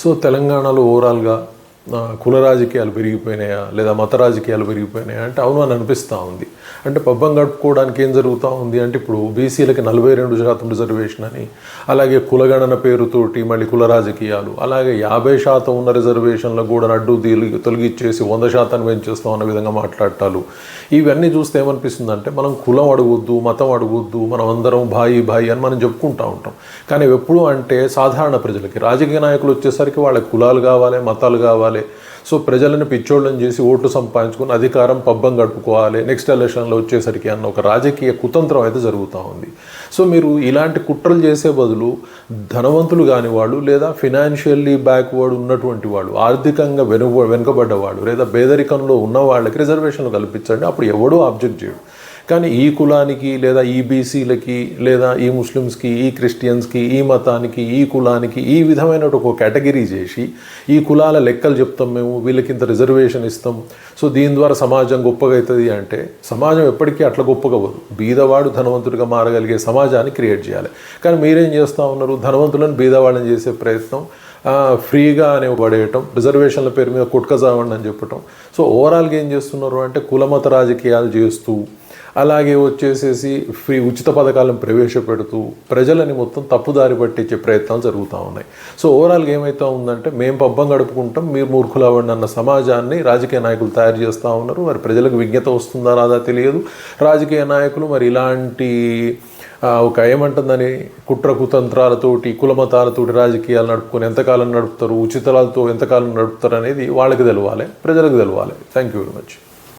So తెలంగాణలో ఓవరాల్గా కుల రాజకీయాలు పెరిగిపోయినాయా లేదా మత రాజకీయాలు పెరిగిపోయినాయా అంటే అవును అని అనిపిస్తూ ఉంది. అంటే పబ్బం గడుపుకోవడానికి ఏం జరుగుతూ ఉంది అంటే ఇప్పుడు బీసీలకి 42% రిజర్వేషన్ అని, అలాగే కులగణన పేరుతోటి మళ్ళీ కుల రాజకీయాలు, అలాగే 50% ఉన్న రిజర్వేషన్లకు కూడా అడ్డు తొలగిచ్చేసి 100% పెంచేస్తాం అన్న విధంగా మాట్లాడటాలు. ఇవన్నీ చూస్తే ఏమనిపిస్తుందంటే మనం కులం అడగొద్దు, మతం అడగొద్దు, మనం అందరం భాయి అని మనం చెప్పుకుంటూ ఉంటాం. కానీ ఎప్పుడు అంటే సాధారణ ప్రజలకి, రాజకీయ నాయకులు వచ్చేసరికి వాళ్ళకి కులాలు కావాలి, మతాలు కావాలి. సో ప్రజలను పిచ్చోళ్ళని చేసి ఓట్లు సంపాదించుకుని అధికారం పబ్బం గడుపుకోవాలి నెక్స్ట్ ఎలక్షన్లో వచ్చేసరికి అన్న ఒక రాజకీయ కుతంత్రం అయితే జరుగుతూ ఉంది. సో మీరు ఇలాంటి కుట్రలు చేసే బదులు ధనవంతులు కాని వాళ్ళు లేదా ఫినాన్షియల్లీ బ్యాక్వర్డ్ ఉన్నటువంటి వాళ్ళు, ఆర్థికంగా వెనుకబడ్డవాళ్ళు లేదా పేదరికంలో ఉన్న వాళ్ళకి రిజర్వేషన్లు కల్పించండి, అప్పుడు ఎవడూ ఆబ్జెక్ట్ చేయడు. కానీ ఈ కులానికి లేదా ఈ బీసీలకి లేదా ఈ ముస్లిమ్స్కి, ఈ క్రిస్టియన్స్కి, ఈ మతానికి, ఈ కులానికి ఈ విధమైన ఒక కేటగిరీ చేసి ఈ కులాల లెక్కలు చెప్తాం, మేము వీళ్ళకి ఇంత రిజర్వేషన్ ఇస్తాం, సో దీని ద్వారా సమాజం గొప్పగా అవుతుంది అంటే సమాజం ఎప్పటికీ అట్లా గొప్పగా అవ్వదు. బీదవాడు ధనవంతుడిగా మారగలిగే సమాజాన్ని క్రియేట్ చేయాలి. కానీ మీరేం చేస్తూ ఉన్నారు, ధనవంతులను బీదవాళ్ళని చేసే ప్రయత్నం, ఫ్రీగా అనే పడేయటం, రిజర్వేషన్ల పేరు మీద కొట్టుకజావండి అని చెప్పటం. సో ఓవరాల్గా ఏం చేస్తున్నారు అంటే కులమత రాజకీయాలు చేస్తూ, అలాగే వచ్చేసేసి ఫ్రీ ఉచిత పథకాలను ప్రవేశపెడుతూ ప్రజలని మొత్తం తప్పుదారి పట్టించే ప్రయత్నాలు జరుగుతూ ఉన్నాయి. సో ఓవరాల్గా ఏమవుతూ ఉందంటే మేము పబ్బం గడుపుకుంటాం, మీరు మూర్ఖులు అవ్వండి అన్న సమాజాన్ని రాజకీయ నాయకులు తయారు చేస్తూ ఉన్నారు. మరి ప్రజలకు విజ్ఞత వస్తుందా రాదా తెలియదు. రాజకీయ నాయకులు మరి ఇలాంటి ఒక ఏమంటుందని కుట్ర కుతంత్రాలతోటి కులమతాలతోటి రాజకీయాలు నడుపుకొని ఎంతకాలం నడుపుతారు, ఉచితాలతో ఎంతకాలం నడుపుతారు అనేది వాళ్ళకి తెలవాలి, ప్రజలకు తెలవాలి. Thank you very much.